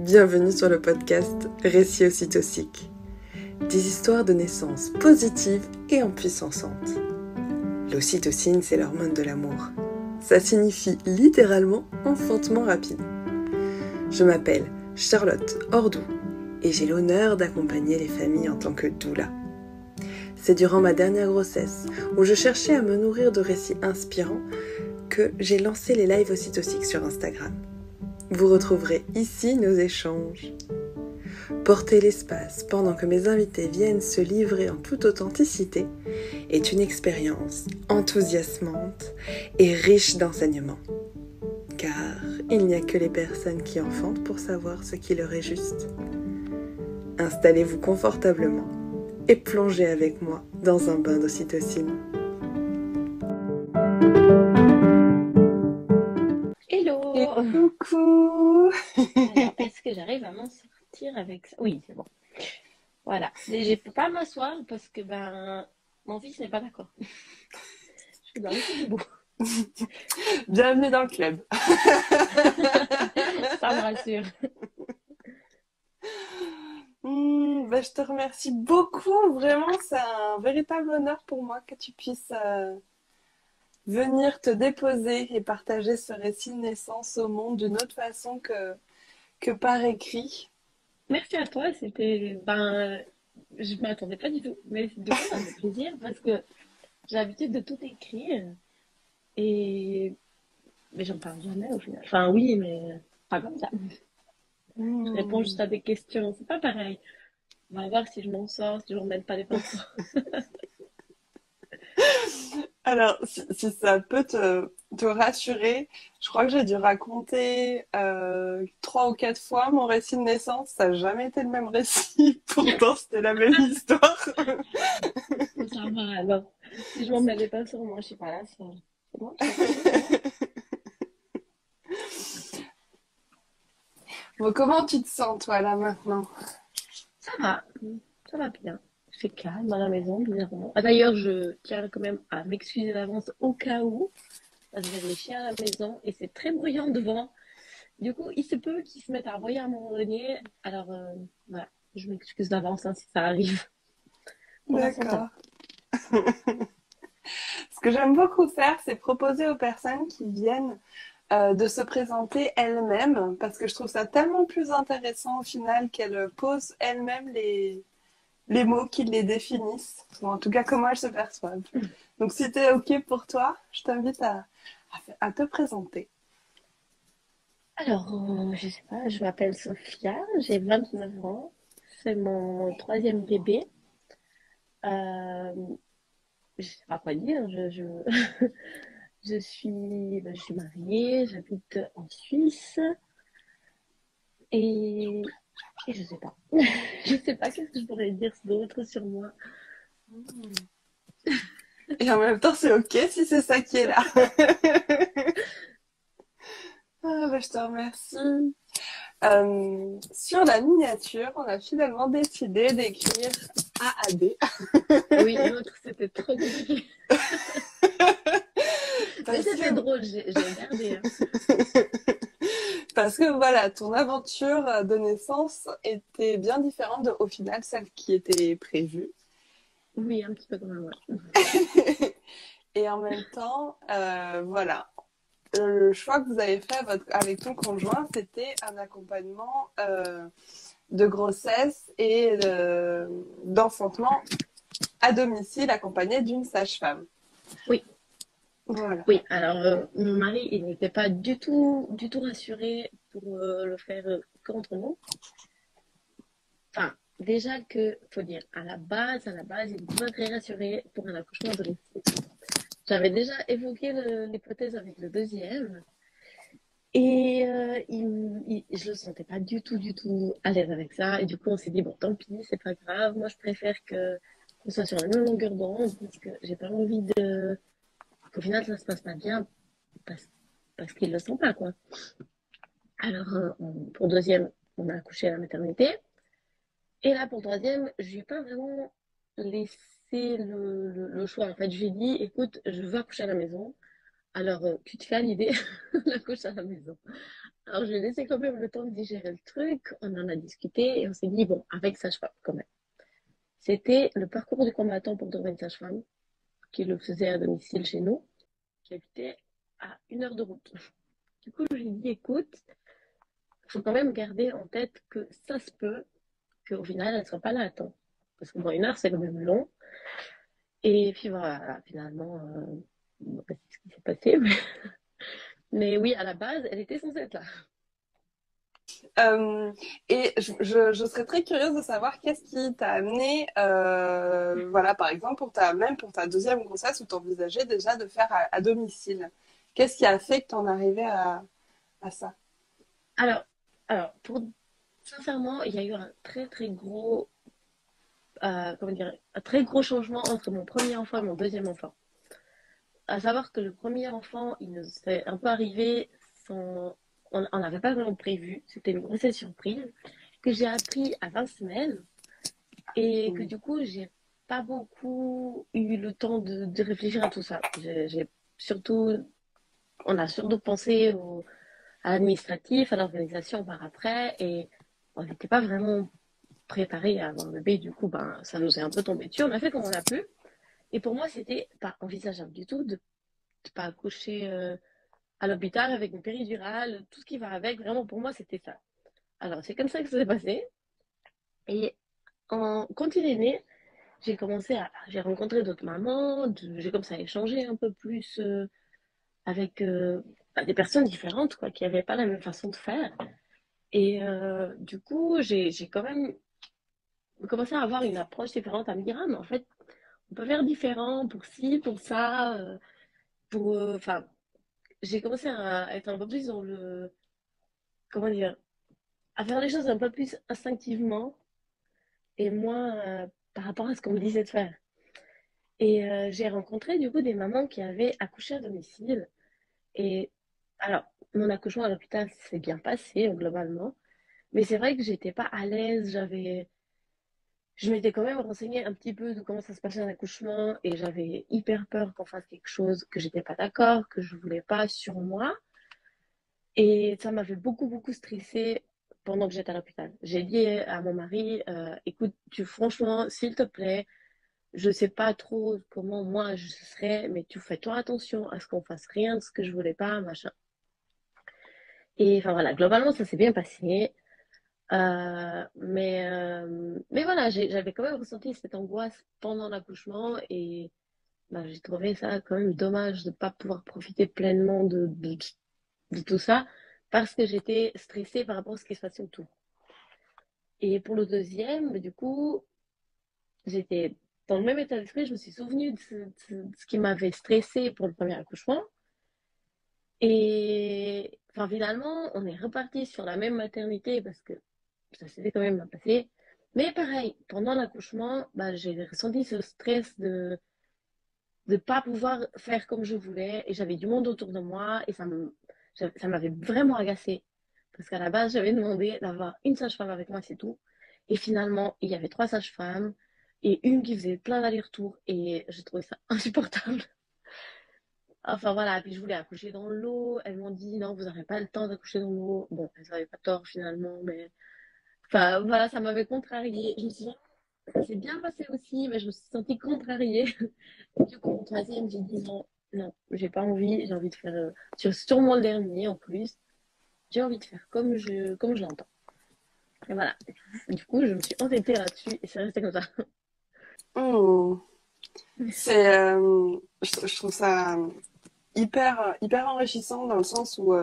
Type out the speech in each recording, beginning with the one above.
bienvenue sur le podcast Récits ocytociques. Des histoires de naissance positives et empuissantes. L'ocytocine, c'est l'hormone de l'amour. Ça signifie littéralement enfantement rapide. Je m'appelle Charlotte Ordou et j'ai l'honneur d'accompagner les familles en tant que doula. C'est durant ma dernière grossesse, où je cherchais à me nourrir de récits inspirants, que j'ai lancé les lives ocytociques sur Instagram. Vous retrouverez ici nos échanges. Porter l'espace pendant que mes invités viennent se livrer en toute authenticité est une expérience enthousiasmante et riche d'enseignements. Car il n'y a que les personnes qui enfantent pour savoir ce qui leur est juste. Installez-vous confortablement et plongez avec moi dans un bain d'ocytocine. Hello! Et coucou! Alors, est-ce que j'arrive à m'en sortir avec ça? Oui, c'est bon. Voilà. Mais je ne peux pas m'asseoir parce que mon fils n'est pas d'accord. Je suis dans le petit bout. Bienvenue dans le club. Ça me rassure. Je te remercie beaucoup. Vraiment, c'est un véritable honneur pour moi que tu puisses venir te déposer et partager ce récit de naissance au monde d'une autre façon que par écrit. Merci à toi. C'était, je ne m'attendais pas du tout. Mais du coup, ça me fait plaisir parce que j'ai l'habitude de tout écrire mais j'en parle jamais au final. Enfin, oui, mais pas comme ça. Je réponds juste à des questions. C'est pas pareil. On va voir si je m'en sors, si je ne remets pas les pinceaux. Alors, si ça peut te rassurer, je crois que j'ai dû raconter 3 ou 4 fois mon récit de naissance. Ça n'a jamais été le même récit. Pourtant, c'était la même histoire. Ça va alors. Si je m'en mets pas sur moi, je suis pas là, c'est bon, c'est bon. Bon, comment tu te sens, toi, là, maintenant? Ça va, ça va bien. C'est calme à la maison, bizarrement. Ah, d'ailleurs, je tiens quand même à m'excuser d'avance au cas où, parce que j'ai les chiens à la maison et c'est très bruyant devant. Du coup, il se peut qu'ils se mettent à aboyer à un moment donné. Alors, voilà, je m'excuse d'avance si ça arrive. Pour l'instant, ça D'accord. va. Ce que j'aime beaucoup faire, c'est proposer aux personnes qui viennent de se présenter elles-mêmes, parce que je trouve ça tellement plus intéressant au final qu'elles posent elles-mêmes les mots qui les définissent, ou en tout cas comment elles se perçoivent. Donc si t'es OK pour toi, je t'invite à te présenter. Alors, je sais pas, je m'appelle Sophia, j'ai 29 ans. C'est mon troisième bébé. Euh, je sais pas quoi dire. Je suis mariée, j'habite en Suisse et, et je sais pas. Je sais pas qu'est-ce que je pourrais dire d'autre sur moi. Et en même temps, c'est OK si c'est ça qui est là. Je te remercie. Sur la miniature, on a finalement décidé d'écrire A à D. Oui, l'autre c'était trop compliqué. Mais c'était drôle, j'ai regardé. Hein. Parce que voilà, ton aventure de naissance était bien différente au final, celle qui était prévue. Oui, un petit peu quand même, ouais. Et en même temps, voilà, le choix que vous avez fait avec ton conjoint, c'était un accompagnement de grossesse et d'enfantement à domicile accompagné d'une sage-femme. Oui, Voilà. oui. Alors, mon mari, il n'était pas du tout rassuré pour le faire contre nous. Enfin, déjà que, faut dire, à la base, il était pas très rassuré pour un accouchement de domicile. J'avais déjà évoqué l'hypothèse avec le deuxième et je le sentais pas du tout à l'aise avec ça. Et du coup, on s'est dit, bon, tant pis, c'est pas grave. Moi, je préfère qu'on soit sur la même longueur d'onde parce que j'ai pas envie qu'au final, ça se passe pas bien parce, parce qu'il le sent pas, quoi. Alors, pour le deuxième, on a accouché à la maternité. Et là, pour le troisième, je lui ai pas vraiment laissé le choix. En fait, je lui ai dit, écoute, je veux accoucher à la maison. Alors, tu te fais à l'idée, l'accouche à la maison. Alors, je lui ai laissé quand même le temps de digérer le truc. On en a discuté et on s'est dit, bon, avec sage-femme, quand même. C'était le parcours du combattant pour trouver une sage-femme qui le faisait à domicile chez nous, qui habitait à 1 heure de route. Du coup, je lui ai dit, écoute, il faut quand même garder en tête que ça se peut qu'au final, elle ne soit pas là à temps. Parce que bon, 1 heure, c'est quand même long. Et puis voilà, finalement, bon, c'est ce qui s'est passé. Mais oui, à la base, elle était censée être là. Euh, et je serais très curieuse de savoir qu'est-ce qui t'a amené, voilà, par exemple, même pour ta deuxième grossesse où tu envisageais déjà de faire à domicile. Qu'est-ce qui a fait que tu en arrivais à ça? Alors, sincèrement, il y a eu un très très gros, comment dire, un très gros changement entre mon premier enfant et mon deuxième enfant. À savoir que le premier enfant, il nous est un peu arrivé sans, on n'avait pas vraiment prévu. C'était une grossesse surprise que j'ai appris à 20 semaines et que Mm. du coup, j'ai pas beaucoup eu le temps de réfléchir à tout ça. J'ai surtout, on a surtout pensé à l'administratif, à l'organisation par après et on n'était pas vraiment préparé à avoir un bébé. Du coup, ben, ça nous est un peu tombé dessus. On a fait comme on a pu. Et pour moi, c'était pas envisageable du tout de ne pas accoucher à l'hôpital avec une péridurale, tout ce qui va avec. Vraiment, pour moi, c'était ça. Alors, c'est comme ça que ça s'est passé. Et quand il est né, j'ai rencontré d'autres mamans, j'ai commencé à échanger un peu plus avec des personnes différentes, quoi, qui n'avaient pas la même façon de faire. Et du coup, j'ai quand même commencé à avoir une approche différente, à me dire, ah, mais en fait, on peut faire différent pour ci, pour ça, enfin, j'ai commencé à être un peu plus dans comment dire, à faire les choses un peu plus instinctivement et moins par rapport à ce qu'on me disait de faire. Et j'ai rencontré du coup des mamans qui avaient accouché à domicile. Et alors, mon accouchement à l'hôpital s'est bien passé globalement, mais c'est vrai que j'étais pas à l'aise. Je m'étais quand même renseignée un petit peu de comment ça se passait un accouchement et j'avais hyper peur qu'on fasse quelque chose que j'étais pas d'accord, que je voulais pas sur moi. Et ça m'avait beaucoup, beaucoup stressée pendant que j'étais à l'hôpital. J'ai dit à mon mari, écoute, franchement, s'il te plaît, je sais pas trop comment moi je serais, mais tu fais toi attention à ce qu'on fasse rien de ce que je voulais pas, machin. Et enfin voilà, globalement, ça s'est bien passé. Mais voilà, j'avais quand même ressenti cette angoisse pendant l'accouchement et bah, j'ai trouvé ça quand même dommage de ne pas pouvoir profiter pleinement de tout ça parce que j'étais stressée par rapport à ce qui se passait autour. Et pour le deuxième, du coup, j'étais dans le même état d'esprit. Je me suis souvenue de ce qui m'avait stressée pour le premier accouchement. Et enfin, finalement, on est reparti sur la même maternité parce que ça s'était quand même bien passé. Mais pareil, pendant l'accouchement, bah, j'ai ressenti ce stress de ne pas pouvoir faire comme je voulais. Et j'avais du monde autour de moi et ça m'avait vraiment agacée. Parce qu'à la base, j'avais demandé d'avoir une sage-femme avec moi, c'est tout. Et finalement, il y avait 3 sages-femmes et une qui faisait plein d'allers-retours. Et j'ai trouvé ça insupportable. Enfin voilà, puis je voulais accoucher dans l'eau. Elles m'ont dit non, vous n'aurez pas le temps d'accoucher dans l'eau. Bon, elles n'avaient pas tort finalement, mais enfin voilà, ça m'avait contrariée. Je me suis dit, ça s'est bien passé aussi, mais je me suis sentie contrariée. Du coup, au troisième, j'ai dit non, non, j'ai pas envie. J'ai envie de faire, sûrement le dernier en plus. J'ai envie de faire comme je l'entends. Et voilà. Du coup, je me suis entêtée là-dessus et c'est resté comme ça. Hmm. Je trouve ça hyper enrichissant dans le sens où,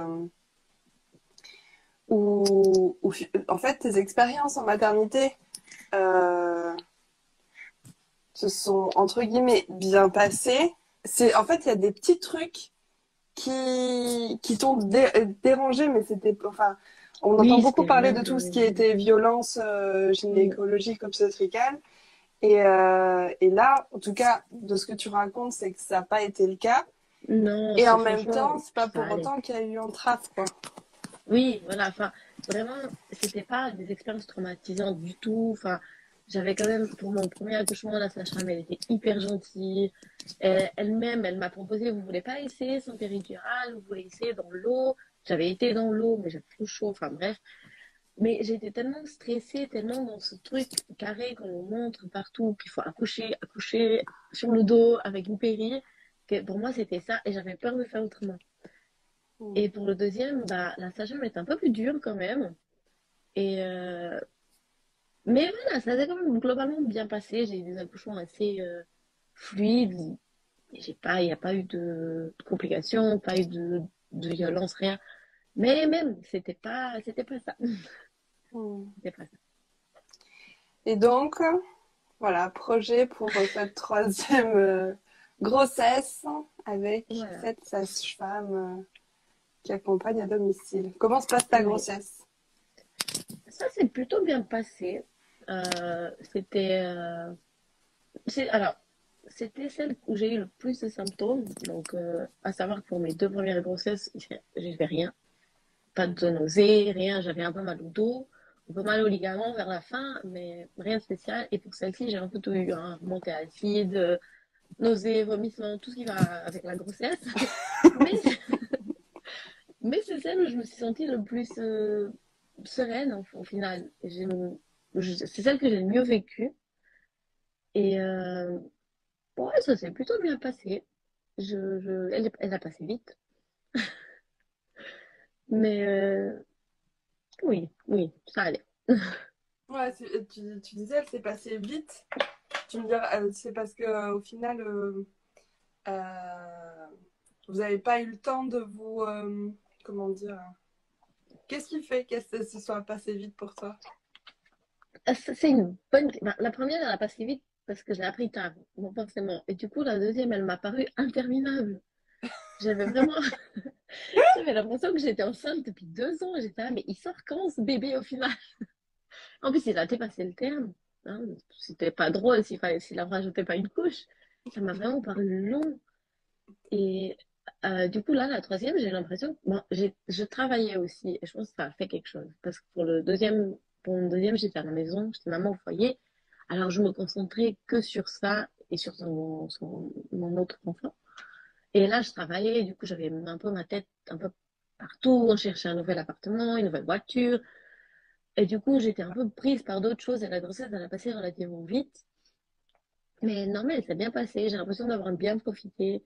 en fait, tes expériences en maternité euh, se sont, entre guillemets, bien passées. En fait, il y a des petits trucs qui t'ont dérangé, mais enfin, on entend Oui, beaucoup c'était parler rien de tout ce de. qui était violence Mm. gynécologique, obstétricale. Et là, en tout cas, de ce que tu racontes, c'est que ça n'a pas été le cas. Non, Et en même franchement, temps, c'est pas ça pour allait. autant qu'il y a eu entrave, quoi. Oui, voilà. Enfin, vraiment, c'était pas des expériences traumatisantes du tout. Enfin, J'avais quand même, pour mon premier accouchement, la sage-femme, elle était hyper gentille. Elle-même, elle m'a proposé, vous voulez pas essayer sans péridurale, vous voulez essayer dans l'eau. J'avais été dans l'eau, mais j'avais trop chaud, enfin bref. Mais j'étais tellement stressée, tellement dans ce truc carré qu'on nous montre partout, qu'il faut accoucher, accoucher sur le dos avec une péri, que pour moi c'était ça, et j'avais peur de faire autrement. Mm. Et pour le deuxième, bah, la sage-femme est un peu plus dure quand même. Et mais voilà, ça s'est quand même globalement bien passé. J'ai eu des accouchements assez fluides. Il n'y a pas eu de complications, pas eu de violence, rien. Mais même, c'était pas ça. Mm. C'était pas ça. Et donc, voilà, projet pour cette troisième grossesse avec Voilà. cette sage-femme qui accompagne à domicile. Comment se passe ta Oui. grossesse? Ça s'est plutôt bien passé. C'était, alors, c'était celle où j'ai eu le plus de symptômes. Donc, à savoir que pour mes deux premières grossesses, j'ai fait rien. Pas de nausées, rien. J'avais un peu mal au dos, un peu mal aux ligaments vers la fin, mais rien de spécial. Et pour celle-ci, j'ai un peu tout eu, hein. Remontée acide, nausées, vomissements, tout ce qui va avec la grossesse. Mais, mais c'est celle où je me suis sentie le plus sereine au final. C'est celle que j'ai le mieux vécue. Et ouais, ça s'est plutôt bien passé. Elle a passé vite. Mais oui, oui, ça allait. Ouais, tu disais, elle s'est passée vite. Tu me dirais, c'est parce que au final, euh, vous n'avez pas eu le temps de vous, comment dire, qu'est-ce qui fait que ça se soit passé vite pour toi? C'est une bonne. Ben, la première, elle a passé vite parce que je l'ai appris tard, bon, forcément. Et du coup, la deuxième, elle m'a paru interminable. J'avais vraiment. J'avais l'impression que j'étais enceinte depuis 2 ans. J'étais là, mais il sort quand ce bébé au final? En plus, il a dépassé le terme. Hein. C'était pas drôle s'il a rajouté pas une couche. Ça m'a vraiment paru long. Et du coup, là, la troisième, j'ai l'impression que bon, je travaillais aussi. Et je pense que ça a fait quelque chose. Parce que pour mon deuxième, j'étais à la maison, j'étais maman au foyer. Alors, je me concentrais que sur ça et sur mon autre enfant. Et là, je travaillais. Et du coup, j'avais un peu ma tête un peu partout. On cherchait un nouvel appartement, une nouvelle voiture. Et du coup, j'étais un peu prise par d'autres choses. Et la grossesse, elle a passé relativement vite. Mais non, mais elle s'est bien passé. J'ai l'impression d'avoir bien profité.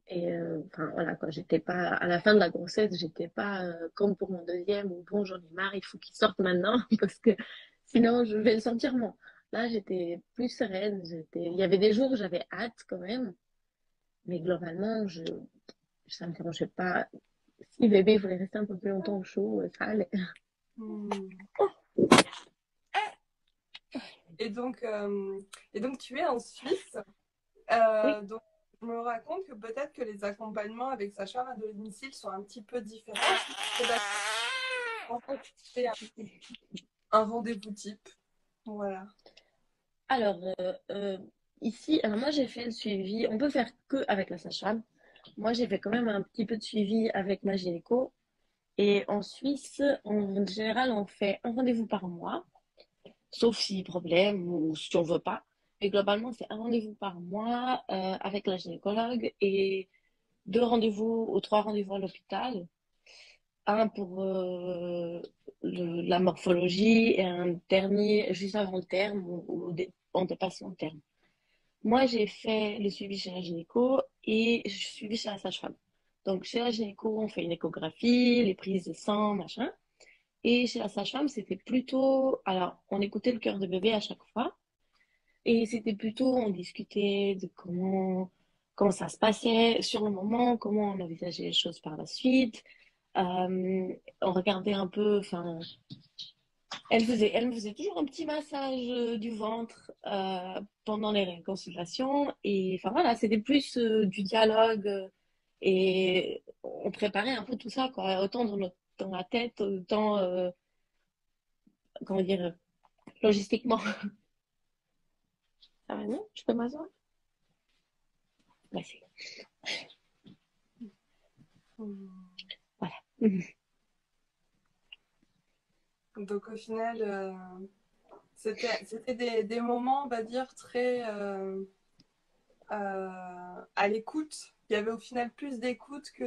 Et enfin voilà quoi, j'étais pas à la fin de la grossesse, j'étais pas comme pour mon deuxième où bon j'en ai marre, il faut qu'il sorte maintenant parce que sinon je vais le sentir moins. Là j'étais plus sereine, il y avait des jours où j'avais hâte quand même, mais globalement ça me dérangeait pas. Si bébé voulait rester un peu plus longtemps au chaud, ça allait. Hmm. Et donc, euh, et donc, tu es en Suisse. Oui. Donc, je me raconte que peut-être que les accompagnements avec sa chambre à domicile sont un petit peu différents. En fait, c'est un rendez-vous type. Voilà. Alors ici, alors moi j'ai fait le suivi, on peut faire que avec la sage-femme. Moi j'ai fait quand même un petit peu de suivi avec ma gynéco. Et en Suisse, en général, on fait un rendez-vous par mois, sauf si problème ou si on veut pas. Mais globalement, c'est un rendez-vous par mois avec la gynécologue et deux rendez-vous ou trois rendez-vous à l'hôpital. Un pour la morphologie et un dernier juste avant le terme ou en dépassant le terme. Moi, j'ai fait le suivi chez la gynéco et je suis suivi chez la sage-femme. Donc, chez la gynéco, on fait une échographie, les prises de sang, machin. Et chez la sage-femme, c'était plutôt, alors, on écoutait le cœur de bébé à chaque fois, et c'était plutôt, on discutait de comment ça se passait sur le moment, comment on envisageait les choses par la suite. On regardait un peu, enfin, elle me faisait toujours un petit massage du ventre pendant les consultations, et enfin voilà, c'était plus du dialogue, et on préparait un peu tout ça, quoi, autant dans la tête, autant, comment dire, logistiquement. Ça va, non? Je peux m'asseoir? Merci. Hmm. Voilà. Donc, au final, C'était des moments, on va dire, très à l'écoute. Il y avait au final plus d'écoute que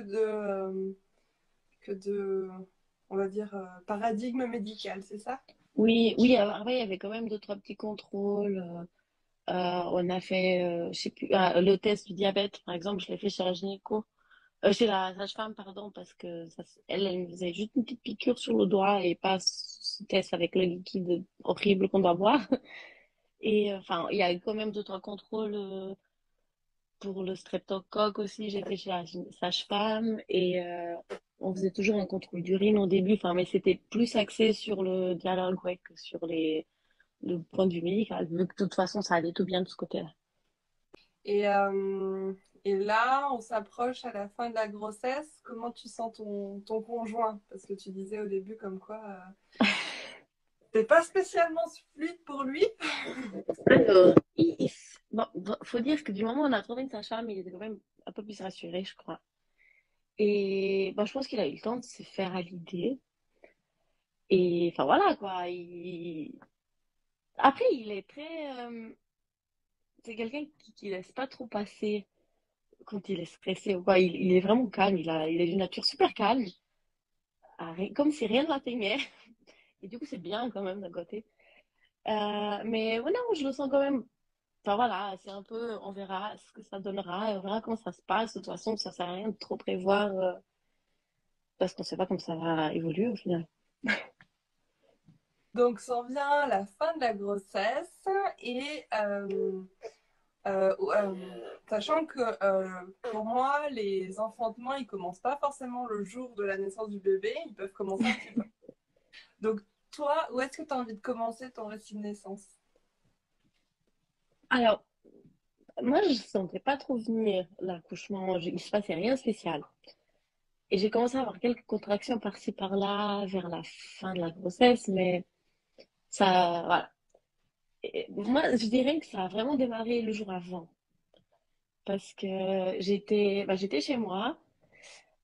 de, on va dire, paradigme médical, c'est ça? Oui, oui, après, il y avait quand même deux, trois petits contrôles. On a fait, je sais plus, le test du diabète, par exemple, je l'ai fait chez la gynéco, chez la sage-femme, pardon, parce que elle me faisait juste une petite piqûre sur le doigt et pas ce test avec le liquide horrible qu'on doit boire. Et enfin, il y a eu quand même deux, trois contrôles pour le streptocoque aussi. J'ai fait chez la sage-femme et on faisait toujours un contrôle d'urine au début, enfin, mais c'était plus axé sur le dialogue, ouais, que sur le point de vue médical, vu que de toute façon, ça allait tout bien de ce côté-là. Et, euh, et là, on s'approche à la fin de la grossesse. Comment tu sens ton conjoint? Parce que tu disais au début comme quoi t'es pas spécialement fluide pour lui. Alors, bon, faut dire que du moment où on a trouvé une sage-femme, il était quand même un peu plus rassuré, je crois. Et bon, je pense qu'il a eu le temps de se faire à l'idée. Et enfin voilà quoi. Après, il est très, c'est quelqu'un qui laisse pas trop passer quand il est stressé ou quoi. Il est vraiment calme. Il est d'une nature super calme, comme si rien ne l'atteignait. Et du coup, c'est bien quand même d'un côté. Mais ouais, non, je le sens quand même. Enfin voilà, c'est un peu, on verra ce que ça donnera, on verra comment ça se passe. De toute façon, ça sert à rien de trop prévoir parce qu'on sait pas comment ça va évoluer au final. Donc, s'en vient la fin de la grossesse et sachant que pour moi, les enfantements, ils commencent pas forcément le jour de la naissance du bébé, ils peuvent commencer un petit peu. Donc, toi, où est-ce que tu as envie de commencer ton récit de naissance? Alors, moi, je sentais pas trop venir l'accouchement. Il se passait rien de spécial. Et j'ai commencé à avoir quelques contractions par-ci par-là vers la fin de la grossesse, mais ça, voilà. Et moi, je dirais que ça a vraiment démarré le jour avant, parce que j'étais chez moi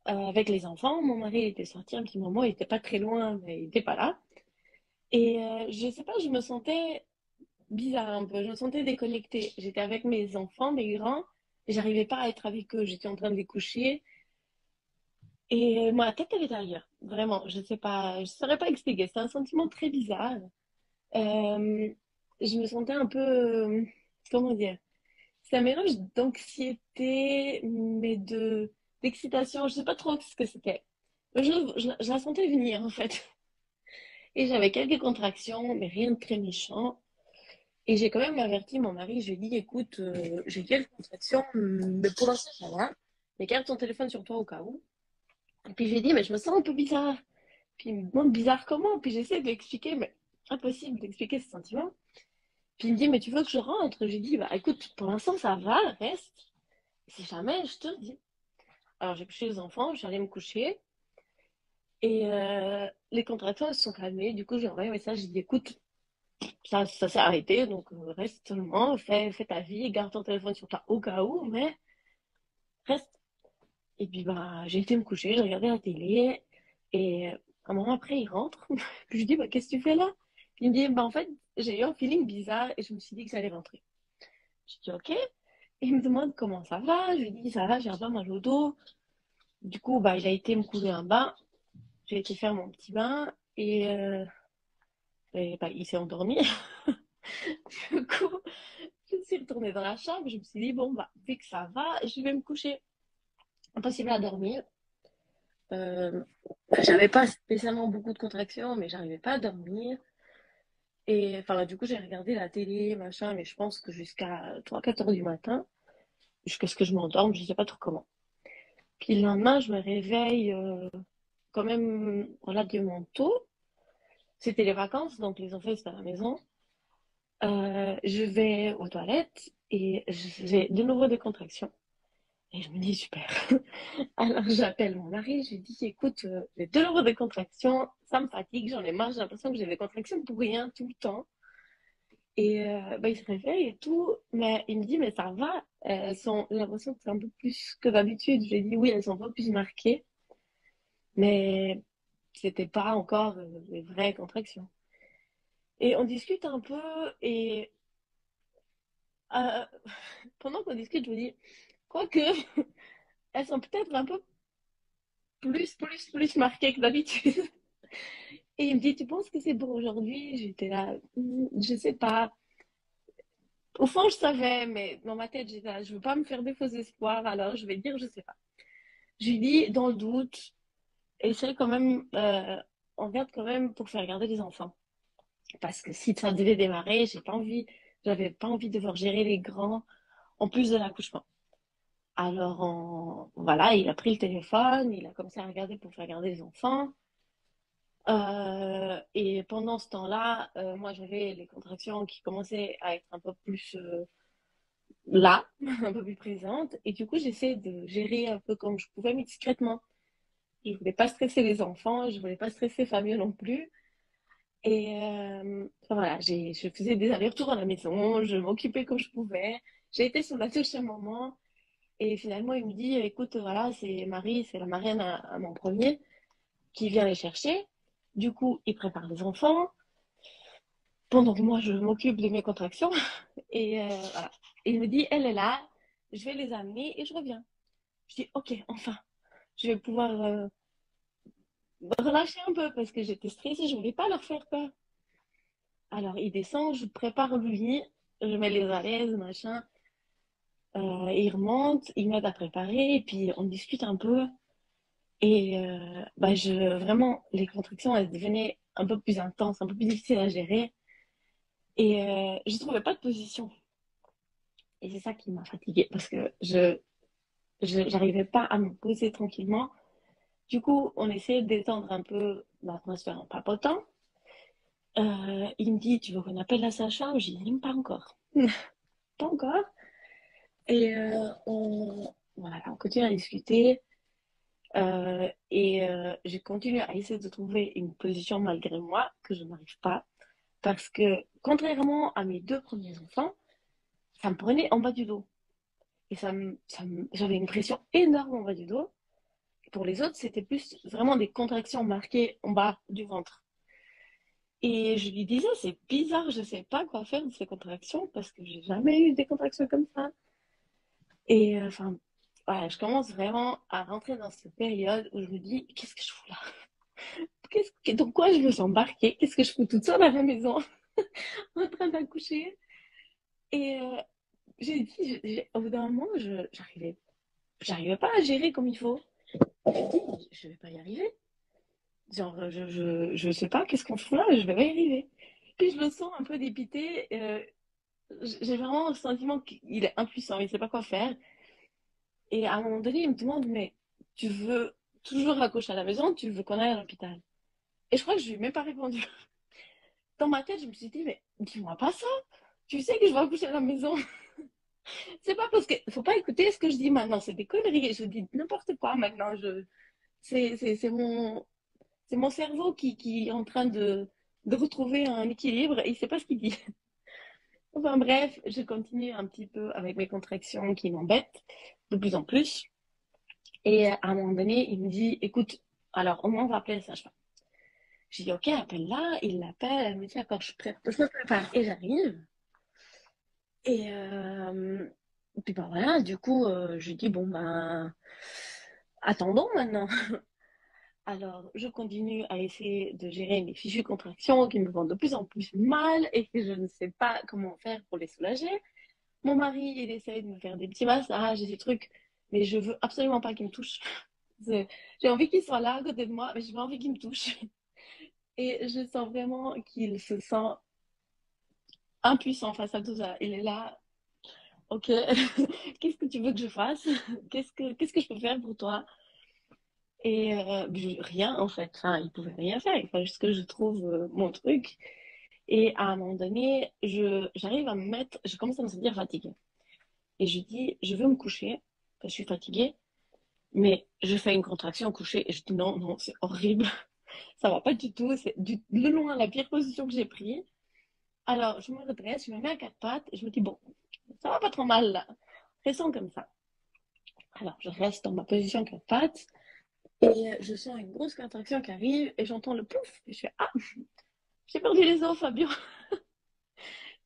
avec les enfants. Mon mari était sorti un petit moment, il était pas très loin, mais il était pas là. Et je sais pas, je me sentais bizarre un peu, je me sentais déconnectée. J'étais avec mes enfants, mes grands, et j'arrivais pas à être avec eux. J'étais en train de les coucher. Et ma tête avait ailleurs, vraiment. Je sais pas, je saurais pas expliquer. C'était un sentiment très bizarre. Euh, je me sentais un peu, comment dire, c'est un mélange d'anxiété, mais d'excitation. Je sais pas trop ce que c'était. Je la sentais venir, en fait. Et j'avais quelques contractions, mais rien de très méchant. Et j'ai quand même averti mon mari. Je lui ai dit, écoute, j'ai quelques contractions, mais pour l'instant, ça va. Mais garde ton téléphone sur toi au cas où. Et puis j'ai dit, mais je me sens un peu bizarre. Puis il me demande bizarre comment. Puis j'essaie d'expliquer, mais impossible d'expliquer ce sentiment. Puis il me dit, mais tu veux que je rentre? J'ai dit, bah écoute, pour l'instant ça va, reste. Si jamais, je te le dis. Alors j'ai couché les enfants, j'allais me coucher. Et les contractions, elles se sont calmées. Du coup, j'ai envoyé un message, j'ai dit, écoute, ça s'est arrêté, donc reste seulement, fais ta vie, garde ton téléphone sur toi au cas où, mais reste. Et puis bah j'ai été me coucher, j'ai regardé la télé. Et un moment après, il rentre. Puis je lui dis, bah, qu'est-ce que tu fais là? Puis il me dit, bah, en fait, j'ai eu un feeling bizarre et je me suis dit que j'allais rentrer. Je dis, ok. Et il me demande comment ça va. Je lui dis, ça va, j'ai un peu mal au dos. Du coup, bah, il a été me couler un bain. J'ai été faire mon petit bain et bah, il s'est endormi. Du coup, je suis retournée dans la chambre. Je me suis dit, bon, bah, vu que ça va, je vais me coucher. Impossible à dormir. Euh, J'avais pas spécialement beaucoup de contractions, mais j'arrivais pas à dormir. Et enfin, du coup, j'ai regardé la télé, machin, mais je pense que jusqu'à 3 4 heures du matin, jusqu'à ce que je m'endorme, je sais pas trop comment. Puis le lendemain, je me réveille quand même relativement tôt. C'était les vacances, donc les enfants étaient à la maison. Je vais aux toilettes et j'ai de nouveau des contractions. Et je me dis, super. Alors j'appelle mon mari, je lui dis, écoute, j'ai de nouveau des contractions, ça me fatigue, j'en ai marre, j'ai l'impression que j'ai des contractions pour rien tout le temps. Et bah, il se réveille et tout, mais il me dit, mais ça va, j'ai l'impression que c'est un peu plus que d'habitude. Je lui ai dit, oui, elles sont un peu plus marquées, mais c'était pas encore les vraies contractions. Et on discute un peu et euh, pendant qu'on discute, je me dis, quoique, elles sont peut-être un peu plus marquées que d'habitude. Et il me dit, tu penses que c'est pour aujourd'hui? J'étais là, je sais pas. Au fond, je savais, mais dans ma tête, j'étais là, je veux pas me faire des faux espoirs, alors je vais dire, je sais pas. Je lui dis, dans le doute, essaye quand même, on regarde quand même pour faire garder les enfants. Parce que si ça devait démarrer, j'avais pas envie de devoir gérer les grands en plus de l'accouchement. Alors, voilà, il a pris le téléphone, il a commencé à regarder pour faire garder les enfants. Et pendant ce temps-là, moi, j'avais les contractions qui commençaient à être un peu plus là, un peu plus présentes. Et du coup, j'essaie de gérer un peu comme je pouvais, mais discrètement. Je voulais pas stresser les enfants, je voulais pas stresser Fabio non plus. Et enfin, voilà, je faisais des allers-retours à la maison, je m'occupais comme je pouvais. J'ai été sur la touche un moment. Et finalement, il me dit, écoute, voilà, c'est Marie, c'est la marraine à mon premier, qui vient les chercher. Du coup, il prépare les enfants. Pendant que moi, je m'occupe de mes contractions. Et voilà. Et il me dit, elle est là, je vais les amener et je reviens. Je dis, ok, enfin, je vais pouvoir relâcher un peu parce que j'étais stressée, je voulais pas leur faire peur. Alors, il descend, je prépare le lit, je mets les à l'aise, machin. Il remonte, il m'aide à préparer et puis on discute un peu. Et bah, vraiment, les contractions, elles devenaient un peu plus intenses, un peu plus difficiles à gérer. Et je trouvais pas de position. Et c'est ça qui m'a fatiguée parce que j'arrivais pas à me poser tranquillement. Du coup, on essayait d'étendre un peu l'atmosphère en papotant. Il me dit, tu veux qu'on appelle la sage-femme? J'ai dit, pas encore. Pas encore. Et voilà, on continue à discuter. Et j'ai continué à essayer de trouver une position malgré moi, que je n'arrive pas. Parce que, contrairement à mes deux premiers enfants, ça me prenait en bas du dos. Et j'avais une pression énorme en bas du dos. Pour les autres, c'était plus vraiment des contractions marquées en bas du ventre. Et je lui disais, c'est bizarre, je sais pas quoi faire de ces contractions parce que j'ai jamais eu des contractions comme ça. Et enfin, voilà, je commence vraiment à rentrer dans cette période où je me dis, qu'est-ce que je fous là? Dans quoi je me suis embarquée? Qu'est-ce que je fous toute seule à la maison en train d'accoucher? Et j'ai dit, au bout d'un moment, j'arrivais pas à gérer comme il faut. J'ai dit, je vais pas y arriver. Genre, je sais pas, qu'est-ce qu'on fout là, je vais pas y arriver. Puis je me sens un peu dépitée. J'ai vraiment le sentiment qu'il est impuissant, il sait pas quoi faire. Et à un moment donné, il me demande, mais tu veux toujours accoucher à la maison, tu veux qu'on aille à l'hôpital? Et je crois que je lui ai même pas répondu. Dans ma tête, je me suis dit, mais dis-moi pas ça. Tu sais que je vais accoucher à la maison. C'est pas parce que faut pas écouter ce que je dis maintenant, c'est des conneries. Je dis n'importe quoi maintenant. C'est mon cerveau qui est en train de retrouver un équilibre et il sait pas ce qu'il dit. Enfin bref, je continue un petit peu avec mes contractions qui m'embêtent de plus en plus. Et à un moment donné, il me dit, écoute, alors au moins on va appeler le sage-femme. J'ai dit, ok, appelle-la, il l'appelle, elle me dit, d'accord, je me prépare et j'arrive. Et puis ben voilà, du coup, je lui dis, bon ben, attendons maintenant. Alors, je continue à essayer de gérer mes fichues contractions qui me font de plus en plus mal et que je ne sais pas comment faire pour les soulager. Mon mari, il essaye de me faire des petits massages et des trucs, mais je veux absolument pas qu'il me touche. J'ai envie qu'il soit là à côté de moi, mais j'ai pas envie qu'il me touche. Et je sens vraiment qu'il se sent impuissant face à tout ça. Il est là, ok, qu'est-ce que tu veux que je fasse? Qu'est-ce que je peux faire pour toi? Et rien en fait. Enfin, il pouvait rien faire. Il fallait juste que je trouve mon truc. Et à un moment donné, j'arrive à me mettre, je commence à me sentir fatiguée. Et je dis, je veux me coucher, parce que je suis fatiguée, mais je fais une contraction au coucher et je dis non, non, c'est horrible. Ça va pas du tout. C'est de loin la pire position que j'ai prise. Alors, je me redresse, je me mets à quatre pattes et je me dis, bon, ça va pas trop mal là. Restons comme ça. Alors, je reste dans ma position quatre pattes et je sens une grosse contraction qui arrive et j'entends le pouf. Et je fais, ah, j'ai perdu les os, Fabio.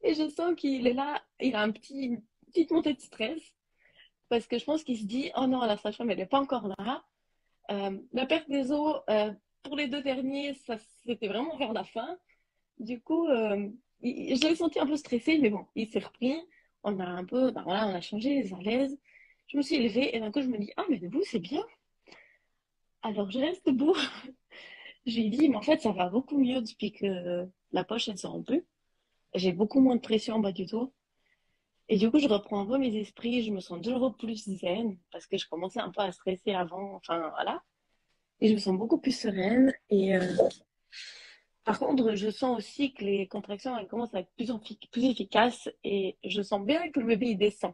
Et je sens qu'il est là, il a une petite montée de stress. Parce que je pense qu'il se dit, oh non, la sage-femme, elle n'est pas encore là. La perte des os, pour les deux derniers, ça, c'était vraiment vers la fin. Du coup, je l'ai senti un peu stressé, mais bon, il s'est repris. On a un peu, ben voilà, on a changé les à l'aise. Je me suis élevée et d'un coup, je me dis, ah, mais debout, c'est bien. Alors, je reste debout. Je lui ai dit, mais en fait, ça va beaucoup mieux depuis que la poche, elle se rend plus. J'ai beaucoup moins de pression en bas du dos. Et du coup, je reprends un peu mes esprits. Je me sens de nouveau plus zen parce que je commençais un peu à stresser avant. Enfin, voilà. Et je me sens beaucoup plus sereine. Et par contre, je sens aussi que les contractions, elles commencent à être plus efficaces. Et je sens bien que le bébé, il descend.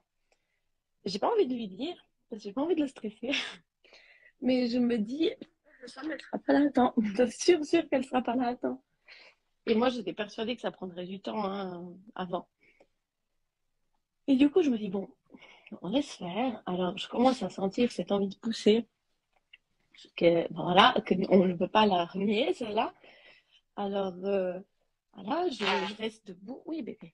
J'ai pas envie de lui dire, parce que j'ai pas envie de le stresser. Mais je me dis, la femme, elle sera pas là à temps. Sûre qu'elle sera pas là à temps. Et moi, j'étais persuadée que ça prendrait du temps hein, avant. Et du coup, je me dis, bon, on laisse faire. Alors, je commence à sentir cette envie de pousser. Que, bon, voilà, que on ne peut pas la renier, celle-là. Alors, voilà, je reste debout. Oui, bébé.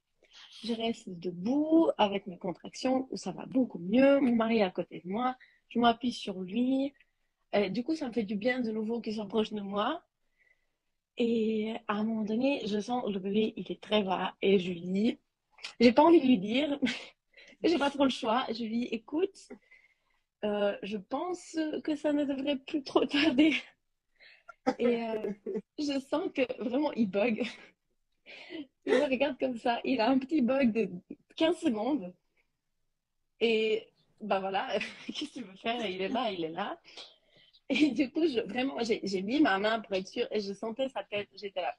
Je reste debout avec mes contractions où ça va beaucoup mieux. Mon mari est à côté de moi. Je m'appuie sur lui. Du coup, ça me fait du bien de nouveau qu'il s'approche de moi. Et à un moment donné, je sens le bébé, il est très bas. Et je lui dis, j'ai pas envie de lui dire, mais j'ai pas trop le choix. Je lui dis, écoute, je pense que ça ne devrait plus trop tarder. Et je sens que vraiment, il bug. Il me regarde comme ça. Il a un petit bug de 15 secondes. Et bah voilà, qu'est-ce que tu veux faire? Il est là, il est là. Et du coup, vraiment, j'ai mis ma main pour être sûre et je sentais sa tête. J'étais là.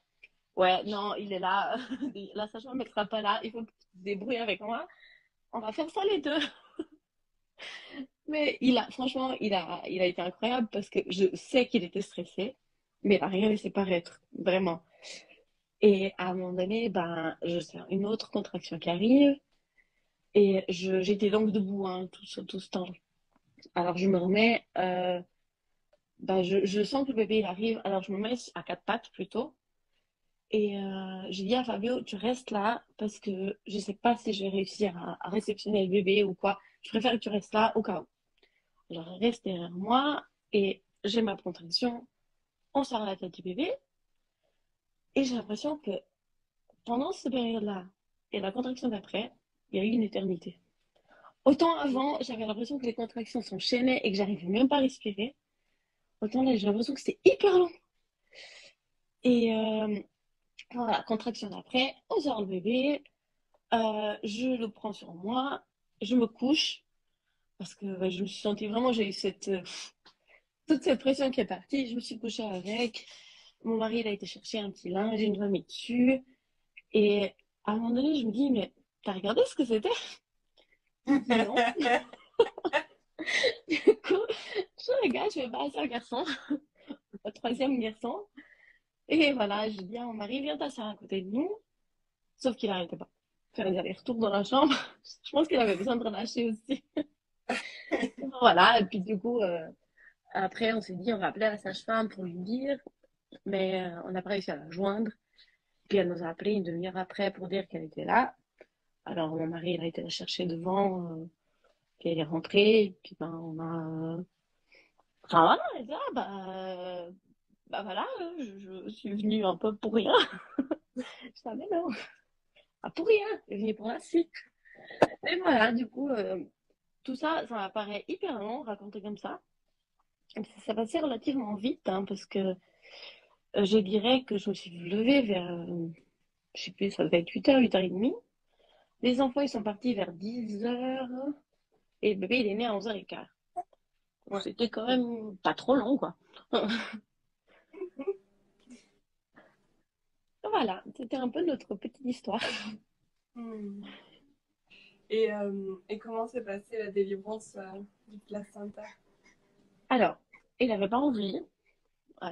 Ouais, non, il est là. La sage-femme ne sera pas là. Il faut que tu te débrouilles avec moi. On va faire ça les deux. Mais franchement, il a été incroyable parce que je sais qu'il était stressé, mais il n'a rien laissé paraître, vraiment. Et à un moment donné, ben, je sens une autre contraction qui arrive et j'étais donc debout hein, tout ce temps. Alors je me remets, ben, je sens que le bébé il arrive, alors je me mets à quatre pattes plutôt. Et j'ai dit à Fabio, tu restes là parce que je sais pas si je vais réussir à réceptionner le bébé ou quoi. Je préfère que tu restes là au cas où. Alors, il reste derrière moi et j'ai ma contraction. On sort la tête du bébé et j'ai l'impression que pendant cette période-là et la contraction d'après, il y a eu une éternité. Autant avant, j'avais l'impression que les contractions s'enchaînaient et que j'arrivais même pas à respirer. Autant là, j'ai l'impression que c'était hyper long. Et voilà, contraction d'après, on sort le bébé, je le prends sur moi, je me couche parce que ouais, je me suis sentie vraiment, j'ai eu toute cette pression qui est partie. Je me suis couchée avec. Mon mari, il a été chercher un petit linge, une m'a mis dessus. Et à un moment donné, je me dis, mais t'as regardé ce que c'était? Il dit non. Du coup, je regarde, je vais bah, c'est un garçon, le troisième garçon. Et voilà, je dis à mon mari, viens t'asseoir à côté de nous. Sauf qu'il n'arrêtait pas. Faire des allers-retours dans la chambre. Je pense qu'il avait besoin de relâcher aussi. Voilà, et puis du coup, après, on s'est dit, on va appeler la sage-femme pour lui dire, mais on n'a pas réussi à la joindre. Puis elle nous a appelé une demi-heure après pour dire qu'elle était là. Alors mon mari, il a été la chercher devant, puis elle est rentrée, et puis ben, on a... Enfin voilà, elle dit, ah bah voilà, je suis venue un peu pour rien. Je savais non, pas pour rien, je suis venue pour la suite. Et voilà, du coup, tout ça, ça m'apparaît hyper long, raconté comme ça. Et puis, ça passait relativement vite, hein, parce que je dirais que je me suis levée vers, je sais plus, ça devait être 8h, 8h30. Les enfants, ils sont partis vers 10h, et le bébé, il est né à 11h15. Ouais. C'était quand même pas trop long, quoi. Voilà, c'était un peu notre petite histoire. Hmm. Et comment s'est passée la délivrance du placenta? Alors, il n'avait pas envie.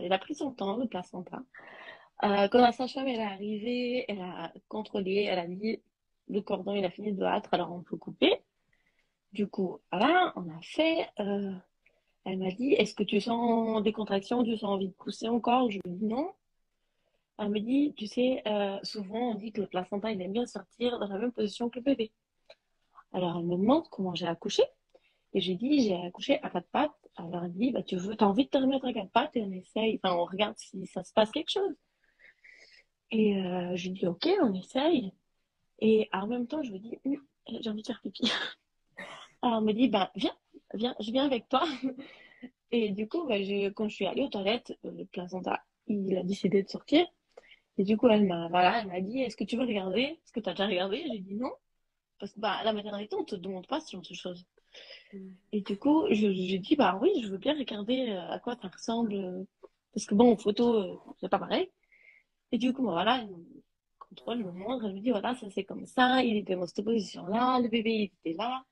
Il a pris son temps, le placenta. Quand la sage-femme elle est arrivée, elle a contrôlé, elle a dit le cordon il a fini de battre, alors on peut couper. Du coup, voilà, on a fait. Elle m'a dit, est-ce que tu sens des contractions, tu sens envie de pousser encore? Je lui ai dit non. Elle me dit, tu sais, souvent on dit que le placenta, il aime bien sortir dans la même position que le bébé. Alors elle me demande comment j'ai accouché. Et j'ai dit, j'ai accouché à quatre pattes. Alors elle me dit, bah, t'as envie de te remettre à quatre pattes et on essaye, enfin, on regarde si ça se passe quelque chose. Et je lui dis, ok, on essaye. Et en même temps, je me dis, j'ai envie de faire pipi. Alors elle me dit, bah, viens, je viens avec toi. Et du coup, bah, quand je suis allée aux toilettes, le placenta, il a décidé de sortir. Et du coup, elle m'a dit, est-ce que tu veux regarder? Est-ce que tu as déjà regardé? J'ai dit non. Parce que, bah, à la maternité, on te demande pas ce genre de choses. Et du coup, j'ai dit, bah oui, je veux bien regarder à quoi ça ressemble. Parce que bon, en photo, c'est pas pareil. Et du coup, bah, voilà, elle me contrôle, elle me montre, elle me dit, voilà, ça c'est comme ça, il était dans cette position-là, le bébé il était là.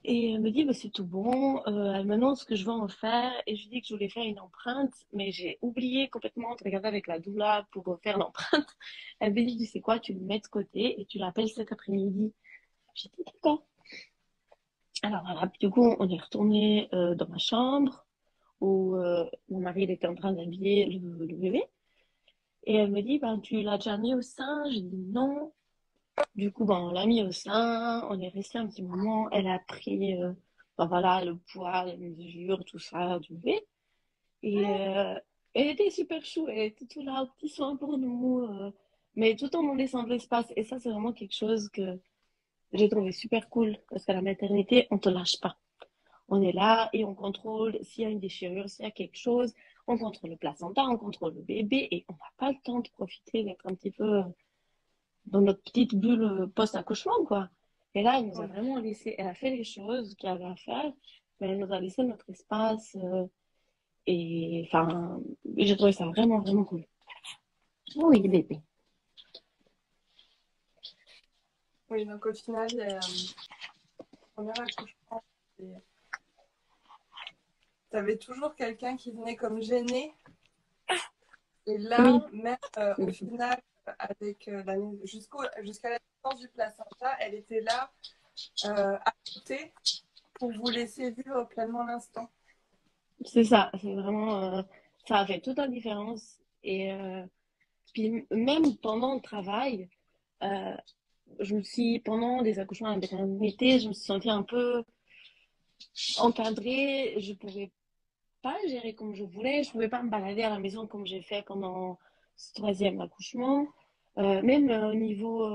Et elle me dit, bah, c'est tout bon. Elle me demande ce que je veux en faire. Et je lui dis que je voulais faire une empreinte, mais j'ai oublié complètement de regarder avec la doula pour faire l'empreinte. Elle me dit, tu sais quoi, tu le mets de côté et tu l'appelles cet après-midi. J'ai dit, d'accord. Alors, voilà, du coup, on est retourné dans ma chambre où mon mari il était en train d'habiller le bébé. Et elle me dit, ben, tu l'as déjà mis au sein? J'ai dit non. Du coup, ben, on l'a mis au sein, on est resté un petit moment. Elle a pris ben, voilà, le poids, les mesures, tout ça du bébé. Et elle était super chou, elle était tout là, au petit soin pour nous, mais tout en nous laissant de l'espace. Et ça, c'est vraiment quelque chose que j'ai trouvé super cool, parce qu'à la maternité, on te lâche pas. On est là et on contrôle s'il y a une déchirure, s'il y a quelque chose. On contrôle le placenta, on contrôle le bébé et on n'a pas le temps de profiter d'être un petit peu dans notre petite bulle post-accouchement, quoi. Et là, elle nous a Ouais. vraiment laissé, elle a fait les choses qu'il y avait à faire, mais elle nous a laissé notre espace et enfin, j'ai trouvé ça vraiment, vraiment cool. Oui, bébé. Oui, donc au final, premier accouchement, t'avais toujours quelqu'un qui venait comme gêné. Et Oui. là, même au final, avec jusqu'à la naissance du placenta, elle était là à côté pour vous laisser vivre pleinement l'instant. C'est ça, c'est vraiment, ça a fait toute la différence. Et puis même pendant le travail, euh, pendant les accouchements avec un été, je me suis sentie un peu encadrée. Je pouvais pas gérer comme je voulais. Je pouvais pas me balader à la maison comme j'ai fait pendant ce troisième accouchement. Même au niveau,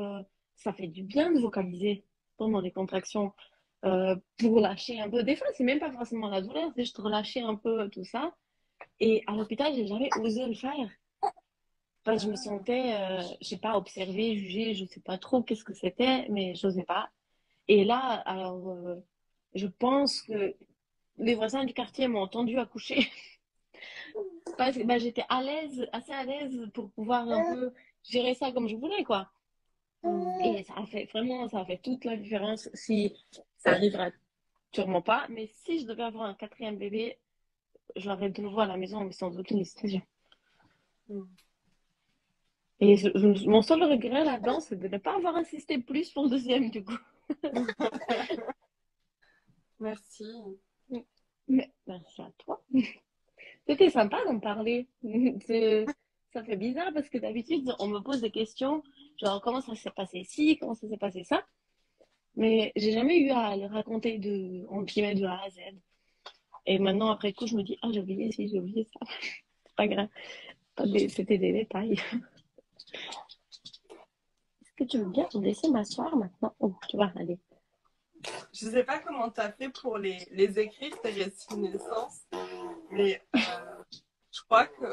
ça fait du bien de vocaliser pendant les contractions pour lâcher un peu. Des fois, c'est même pas forcément la douleur, c'est juste relâcher un peu tout ça. Et à l'hôpital, j'ai jamais osé le faire. Parce que je me sentais, je sais pas, observée, jugée, je sais pas trop qu'est-ce que c'était, mais j'osais pas. Et là, alors, je pense que les voisins du quartier m'ont entendu accoucher. Parce que bah, j'étais à l'aise, assez à l'aise pour pouvoir un peu gérer ça comme je voulais, quoi. Et ça a fait vraiment, ça a fait toute la différence. Si ça arrivera sûrement pas, mais si je devais avoir un quatrième bébé, je l'aurais de nouveau à la maison, mais sans aucune hésitation. Mm. Et mon seul regret là-dedans, c'est de ne pas avoir insisté plus pour le deuxième, du coup. Merci. Mais merci à toi. C'était sympa d'en parler. Ça fait bizarre parce que d'habitude, on me pose des questions, genre comment ça s'est passé ci, comment ça s'est passé ça. Mais j'ai jamais eu à le raconter en guillemets de A à Z. Et maintenant, après coup, je me dis, ah, j'ai oublié ci, j'ai oublié ça. C'est pas grave. C'était des détails. Est-ce que tu veux bien te laisser m'asseoir maintenant? Oh, tu vas aller. Je ne sais pas comment tu as fait pour les écrire, tes récits de naissance, mais je crois que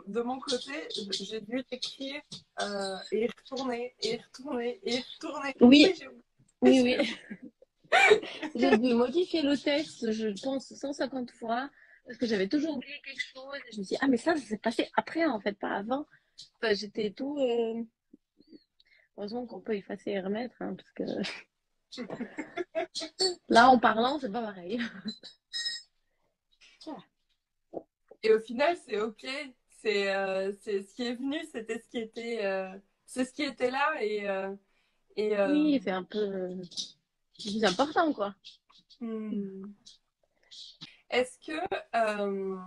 de mon côté, j'ai dû l'écrire et y retourner, et y retourner, et y retourner. Oui, Oui, j'ai oublié. oui, oui. J'ai dû modifier le texte, je pense, 150 fois, parce que j'avais toujours oublié quelque chose. Et je me suis dit, ah, mais ça s'est passé après, en fait, pas avant. Enfin, j'étais tout. Heureusement qu'on peut effacer et remettre, hein, parce que là, en parlant, c'est pas pareil. Et au final, c'est OK. C'est ce qui est venu, c'est ce qui était là et Oui, c'est un peu plus important, quoi. hmm. Est-ce que euh,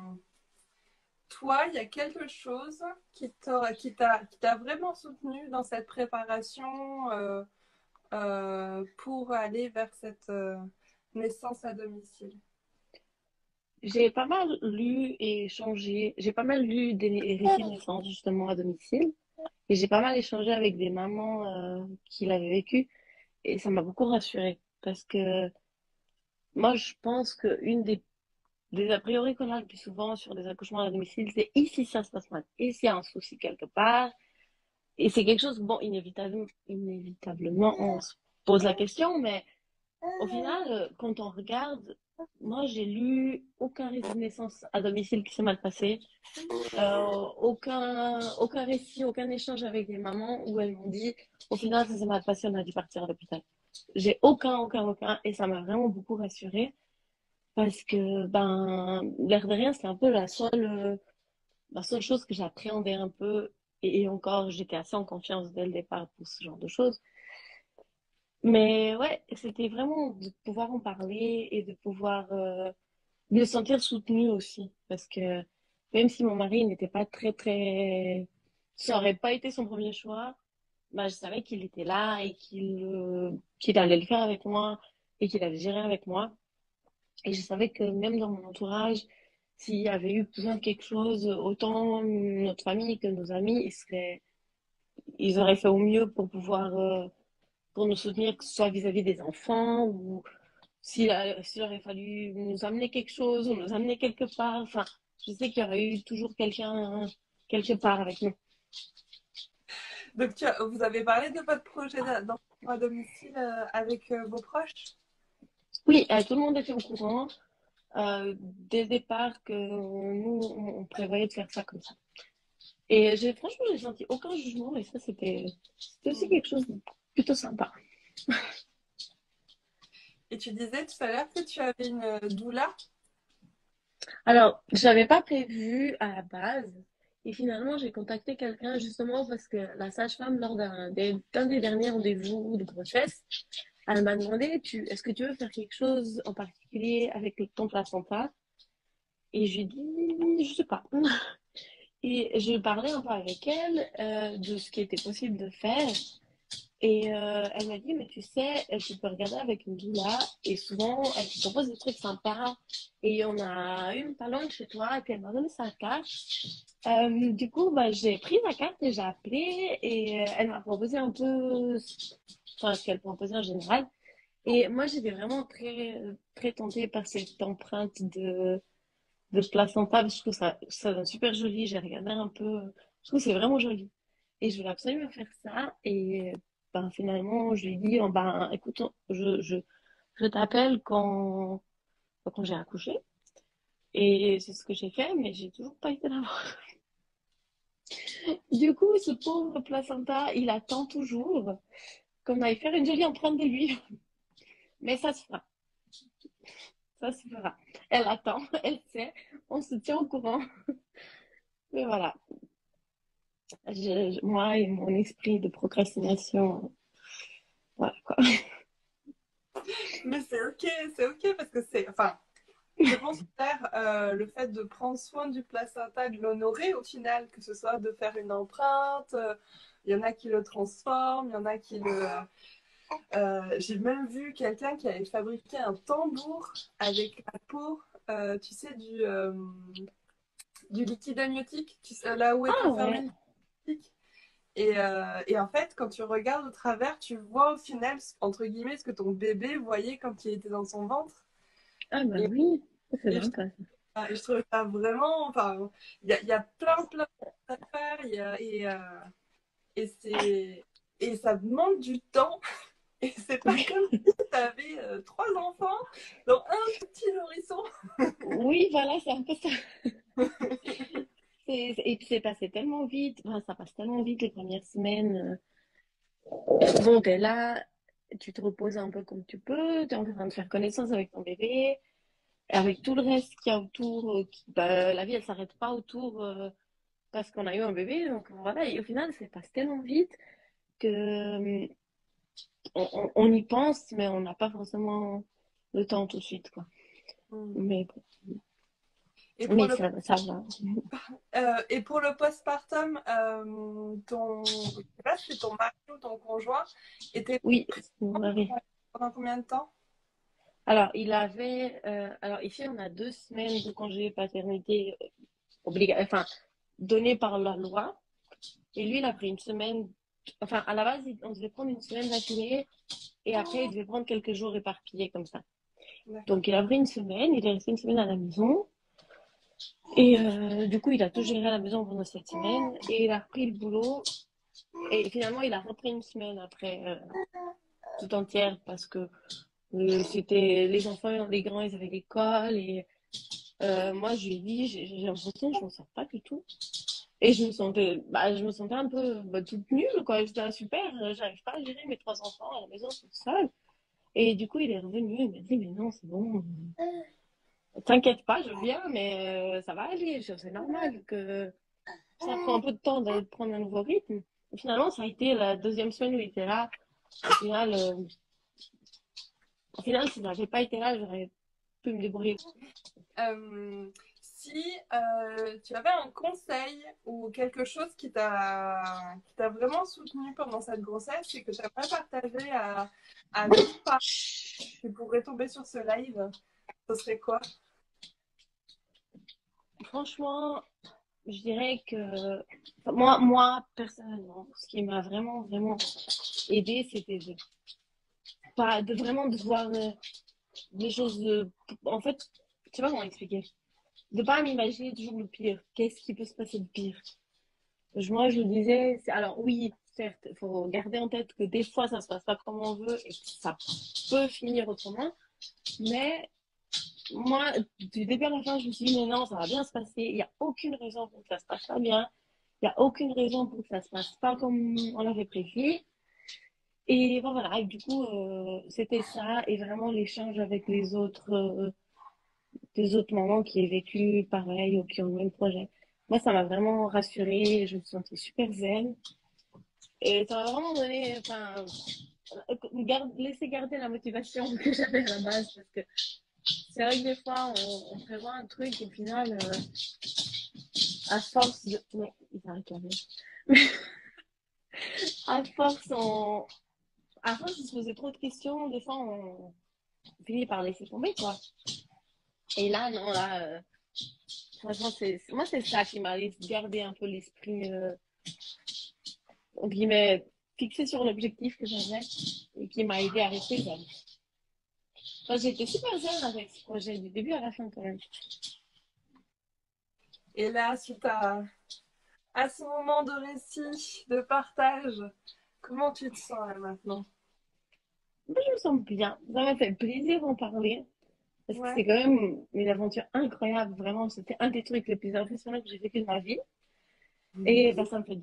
toi, il y a quelque chose qui t'a vraiment soutenu dans cette préparation pour aller vers cette naissance à domicile? J'ai pas mal lu et échangé, j'ai pas mal lu des récits de naissance justement à domicile et j'ai pas mal échangé avec des mamans qui l'avaient vécu et ça m'a beaucoup rassurée parce que moi je pense que une des a priori qu'on a le plus souvent sur des accouchements à domicile, c'est ici ça se passe mal, et s'il y a un souci quelque part, et c'est quelque chose, bon, inévitablement on se pose la question, mais au final, quand on regarde, moi, j'ai lu aucun récit de naissance à domicile qui s'est mal passé, aucun récit, aucun échange avec des mamans où elles m'ont dit, au final, ça s'est mal passé, on a dû partir à l'hôpital. J'ai aucun, et ça m'a vraiment beaucoup rassurée parce que, ben, l'air de rien, c'est un peu la seule chose que j'appréhendais un peu, et encore, j'étais assez en confiance dès le départ pour ce genre de choses. Mais ouais, c'était vraiment de pouvoir en parler et de pouvoir me sentir soutenue aussi. Parce que même si mon mari n'était pas ça aurait pas été son premier choix, bah, je savais qu'il était là et qu'il allait le faire avec moi et qu'il allait gérer avec moi. Et je savais que même dans mon entourage, s'il y avait eu besoin de quelque chose, autant notre famille que nos amis, ils auraient fait au mieux pour pouvoir, pour nous soutenir, que ce soit vis-à-vis des enfants ou s'il aurait fallu nous amener quelque chose ou nous amener quelque part. Enfin, je sais qu'il y aurait eu toujours quelqu'un quelque part avec nous. Donc, vous avez parlé de votre projet d'enfant à domicile avec vos proches? Oui, tout le monde était au courant dès le départ que nous, on prévoyait de faire ça comme ça. Et franchement, j'ai senti aucun jugement et ça, c'était aussi Hmm. quelque chose de plutôt sympa. Et tu disais tout à l'heure que tu avais une doula. Alors, je n'avais pas prévu à la base. Et finalement, j'ai contacté quelqu'un justement parce que la sage-femme, lors d'un des derniers rendez-vous de grossesse, elle m'a demandé, est-ce que tu veux faire quelque chose en particulier avec ton placenta? Et je lui ai dit, je sais pas. Et je parlais un peu avec elle de ce qui était possible de faire. Et elle m'a dit, mais tu sais, tu peux regarder avec une doula et souvent, elle te propose des trucs sympas. Et il y en a une pas loin de chez toi et puis elle m'a donné sa carte. Du coup, bah, j'ai pris sa carte et j'ai appelé et elle m'a proposé un peu, enfin, ce qu'elle proposait en général. Et moi, j'étais vraiment très tentée par cette empreinte de placenta parce que ça donne super joli. J'ai regardé un peu, je trouve que c'est vraiment joli. Et je voulais absolument faire ça. Et ben, finalement, je lui ai dit, oh, ben, écoute, je t'appelle quand j'ai accouché. Et c'est ce que j'ai fait, mais j'ai toujours pas été là. Du coup, ce pauvre placenta, il attend toujours qu'on aille faire une jolie empreinte de lui. Mais ça se fera. Ça se fera. Elle attend, elle sait, on se tient au courant. Mais voilà, moi et mon esprit de procrastination, voilà quoi. Mais c'est ok parce que enfin, je pense faire le fait de prendre soin du placenta, de l'honorer au final, que ce soit de faire une empreinte, il y en a qui le transforment, il y en a qui le. J'ai même vu quelqu'un qui avait fabriqué un tambour avec la peau, tu sais, du liquide amniotique, tu sais, là où est Ah enfermé ouais, le liquide. Et en fait, quand tu regardes au travers, tu vois au final, entre guillemets, ce que ton bébé voyait quand il était dans son ventre. ah bah Et, oui, c'est et je, sympa. et je trouve ça vraiment. Enfin, il y a plein à faire. Et ça demande du temps. Et c'est pas Oui, comme si tu avais trois enfants dans un petit nourrisson. oui, voilà, c'est un peu ça. Et puis c'est passé tellement vite, enfin, ça passe tellement vite les premières semaines. Bon, t'es là, tu te reposes un peu comme tu peux, t'es en train de faire connaissance avec ton bébé, avec tout le reste qu'il y a autour. Bah, la vie, elle s'arrête pas autour parce qu'on a eu un bébé. Donc voilà, et au final, ça passe tellement vite que on y pense, mais on n'a pas forcément le temps tout de suite, quoi. Mm. Mais bon. Et pour Mais le, ça va. et pour le postpartum, je sais pas si c'est ton mari ou ton conjoint était Oui, présent c'est mon mari. pendant combien de temps? Alors, alors ici, on a 2 semaines de congé paternité enfin, donné par la loi. Et lui, il a pris une semaine. Enfin, à la base, on devait prendre une semaine d'affilée et après, il devait prendre quelques jours éparpillés comme ça. D'accord. Donc, il a pris une semaine, il est resté une semaine à la maison. Et du coup, il a tout géré à la maison pendant cette semaine et il a repris le boulot. Et finalement, il a repris une semaine après, tout entière, parce que c'était les enfants, les grands, ils avaient l'école. Et moi, je lui ai dit, j'ai l'impression que je ne m'en sors pas du tout. Et je me sentais un peu toute nulle, quoi. J'étais super, j'arrive pas à gérer mes 3 enfants à la maison toute seule. Et du coup, il est revenu, il m'a dit, mais non, c'est bon, t'inquiète pas, je viens, mais ça va aller, c'est normal que ça prend un peu de temps de prendre un nouveau rythme. Et finalement, ça a été la deuxième semaine où il était là. Au final, s'il n'avait pas été là, j'aurais pu me débrouiller. Si tu avais un conseil ou quelque chose qui t'a vraiment soutenu pendant cette grossesse et que tu aimerais partager à d'autres parents qui pourraient tomber sur ce live, ce serait quoi? Franchement, je dirais que moi, personnellement, ce qui m'a vraiment, vraiment aidé, c'était de vraiment de voir des choses. En fait, je sais pas comment expliquer. De pas m'imaginer toujours le pire. Qu'est-ce qui peut se passer de pire? Moi, je me disais, alors oui, certes, il faut garder en tête que des fois, ça se passe pas comme on veut et que ça peut finir autrement. Mais moi, du début à la fin, je me suis dit, mais non, ça va bien se passer. Il n'y a aucune raison pour que ça se passe pas bien. Il n'y a aucune raison pour que ça se passe pas comme on l'avait prévu. Et bon, voilà, et du coup, c'était ça. Et vraiment l'échange avec les autres mamans qui ont vécu pareil ou qui ont le même projet. Moi, ça m'a vraiment rassurée. Je me sentais super zen. Et ça m'a vraiment donné, enfin, laisser garder la motivation que j'avais à la base. Parce que c'est vrai que des fois, on prévoit un truc et au final, à force de. Ouais, il s'arrête là. À force, à force de se poser trop de questions, des fois, on finit par laisser tomber, quoi. Et là, non, là, franchement, moi, c'est ça qui m'a gardé un peu l'esprit, entre guillemets, fixé sur l'objectif que j'avais et qui m'a aidé à rester zen. Enfin, j'ai été super zen avec ce projet du début à la fin, quand même. Et là, suite à ce moment de récit, de partage, comment tu te sens là maintenant? Moi, je me sens bien. Ça m'a fait plaisir d'en parler. Parce que c'est Ouais. quand même une aventure incroyable, vraiment. C'était un des trucs les plus impressionnants que j'ai vécu de ma vie. Et ben, ça me fait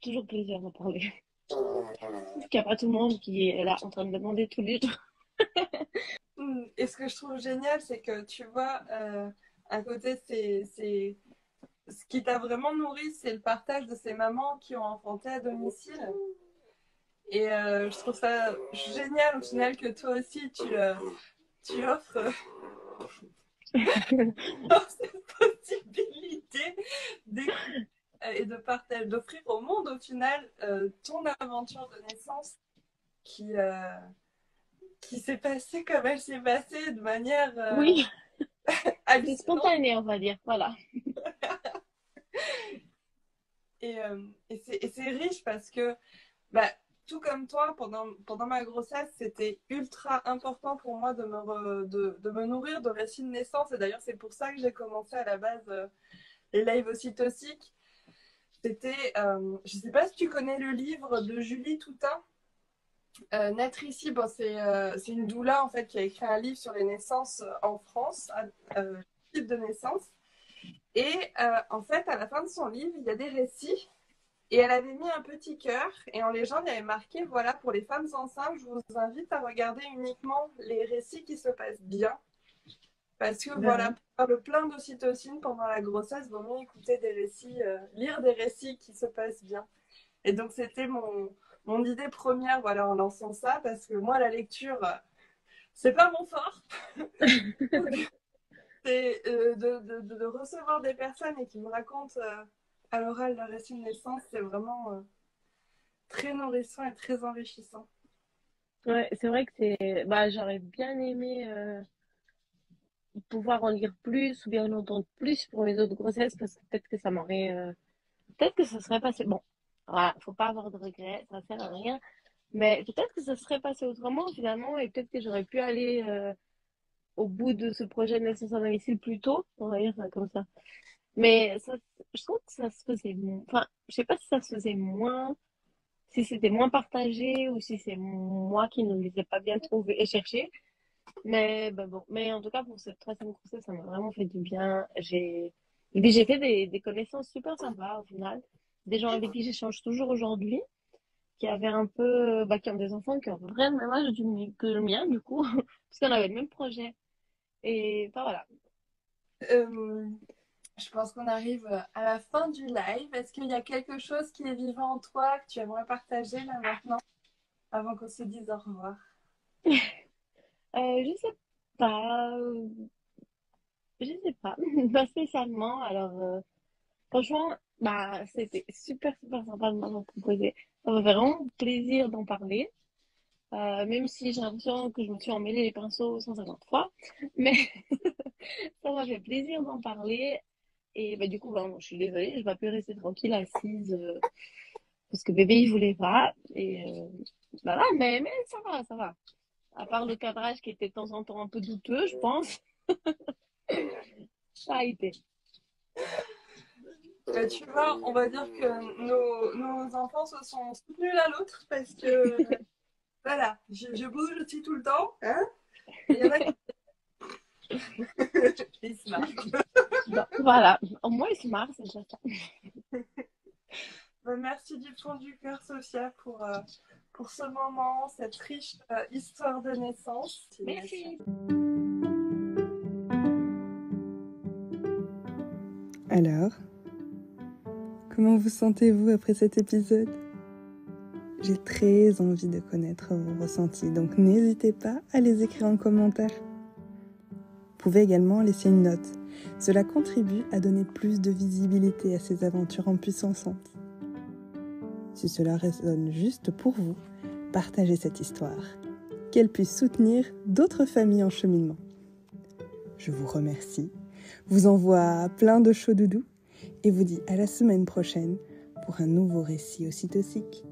toujours plaisir d'en parler. Parce qu'il n'y a pas tout le monde qui est là en train de demander tous les jours. Et ce que je trouve génial, c'est que tu vois, à côté, ce qui t'a vraiment nourri, c'est le partage de ces mamans qui ont enfanté à domicile. Et je trouve ça génial au final que toi aussi tu offres cette possibilité d'écoute et de partage, d'offrir au monde au final ton aventure de naissance qui, euh, qui s'est passée comme elle s'est passée de manière Oui, c'était hallucinante. spontané, on va dire. Voilà. Et c'est riche parce que, bah, tout comme toi, pendant ma grossesse, c'était ultra important pour moi de me nourrir de récits de naissance. Et d'ailleurs, c'est pour ça que j'ai commencé à la base les lives ocytociques. Je ne sais pas si tu connais le livre de Julie Toutain, Natrici. Bon, c'est une doula en fait qui a écrit un livre sur les naissances en France, type de naissance. Et en fait, à la fin de son livre, il y a des récits. Et elle avait mis un petit cœur et en légende, il y avait marqué, voilà, pour les femmes enceintes, je vous invite à regarder uniquement les récits qui se passent bien. Parce que voilà, Mhm. pour faire le plein d'ocytocine pendant la grossesse, il vaut mieux écouter des récits, lire des récits qui se passent bien. Et donc, c'était mon idée première, voilà, en lançant ça, parce que moi, la lecture, c'est pas mon fort. C'est de recevoir des personnes et qui me racontent à l'oral leur récit de naissance, c'est vraiment très nourrissant et très enrichissant. Ouais, c'est vrai que bah, j'aurais bien aimé pouvoir en lire plus ou bien en entendre plus pour mes autres grossesses parce que peut-être que ça serait passé. Bon, voilà, faut pas avoir de regrets, ça sert à rien. Mais peut-être que ça serait passé autrement finalement et peut-être que j'aurais pu aller au bout de ce projet de naissance à domicile plus tôt, on va dire ça comme ça. Mais ça, je trouve que ça se faisait moins. Enfin, je sais pas si ça se faisait moins, si c'était moins partagé ou si c'est moi qui ne les ai pas bien trouvés et cherchés. Mais bah bon, mais en tout cas pour cette troisième grossesse, ça m'a vraiment fait du bien. Et puis j'ai fait des connaissances super sympas au final, des gens avec qui j'échange toujours aujourd'hui, qui avaient un peu, bah, qui ont des enfants qui ont vraiment le même âge que le mien du coup, parce qu'on avait le même projet. Et enfin voilà. Euh, je pense qu'on arrive à la fin du live. Est-ce qu'il y a quelque chose qui est vivant en toi que tu aimerais partager là maintenant, avant qu'on se dise au revoir? Je sais pas, je sais pas, pas spécialement. Alors franchement, bah c'était super sympa de m'avoir proposé. Ça m'a fait vraiment plaisir d'en parler. Même si j'ai l'impression que je me suis emmêlé les pinceaux 150 fois. Mais ça m'a fait plaisir d'en parler. Et bah, du coup, bah, je suis désolée, je ne vais plus rester tranquille assise parce que bébé, il voulait pas. Et voilà, mais ça va, ça va. À part le cadrage qui était de temps en temps un peu douteux, je pense, ça a été. Tu vois, on va dire que nos enfants se sont soutenus l'un l'autre parce que, voilà, je bouge aussi tout le temps. Hein, il y en a qui ils se marrent. Bon, voilà, au moins il se marre, c'est déjà ça. Merci du fond du cœur, Sophia, pour ce moment, cette riche histoire de naissance. Merci. Alors, comment vous sentez-vous après cet épisode? J'ai très envie de connaître vos ressentis, donc n'hésitez pas à les écrire en commentaire. Vous pouvez également laisser une note. Cela contribue à donner plus de visibilité à ces aventures impuissantes. Si cela résonne juste pour vous, partagez cette histoire, qu'elle puisse soutenir d'autres familles en cheminement. Je vous remercie, vous envoie plein de chaud doudou et vous dis à la semaine prochaine pour un nouveau récit ocytocique.